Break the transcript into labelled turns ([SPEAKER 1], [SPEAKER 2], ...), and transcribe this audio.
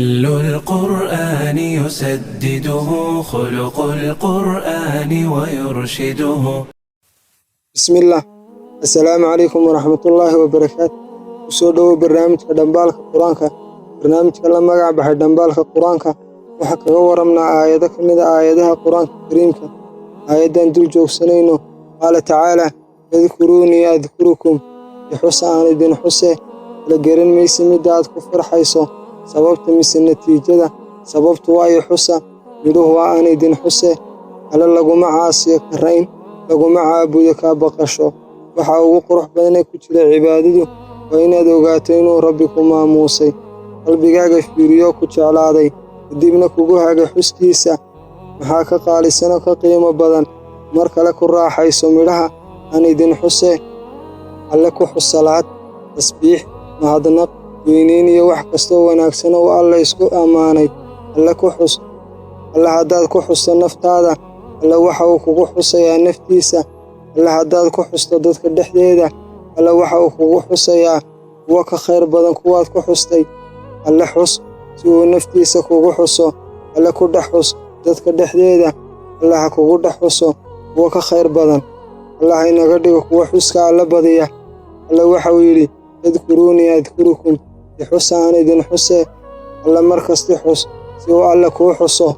[SPEAKER 1] القرآن يسدده خلق القرآن ويرشده.
[SPEAKER 2] بسم الله. السلام عليكم ورحمة الله وبركاته. وسودو برنامج دنبالك القرآن برنامج كلا مقع بحر دنبالك القرآن وحكا ورمنا آيات كمد آياتها القرآن الكريم آيات دل جوك سنينو. قال تعالى اذكروني أذكركم يحسى عن الدين حسى لقرن ميسي مداد كفر حيثو sababta mise natiijada sababtu waa ay xusa midhuhu waa aan idin xuse alla laguma caasiyo karayn laguma caabudo ka baqasho waxa ugu qurux badan ku jira cibaadadu waa inaad ogaato inuu rabbi ku maamuusay qalbigaaga fiiriyo ku jeclaaday kadibna kugu haga xuskiisa maxaa ka qaalisano ka qiimo badan mar kale ku raaxayso midhaha aan idin xuse alle ku xusalaad tasbiix mahadnaq weynayn iyo wax kasta wanaagsan oo alla isku amaanay alla ku xus alla hadaad ku xusto naftaada alla waxa uu kugu xusayaa naftiisa alla hadaad ku xusto dadka dhexdeeda alla waxa uu kugu xusayaa kuwa ka khayr badan kuwaad ku xustay alla xus si uu naftiisa kugu xuso alla ku dhex xus dadka dhexdeeda alla ha kugu dhex xuso kuwa ka khayr badan alla ha inaga dhigo kuwa xuska alla badiya alla waxa uu yidhi اذكروني أذكركم يحسى عن إذن حسى alla markasta xus si uu alla kuu xuso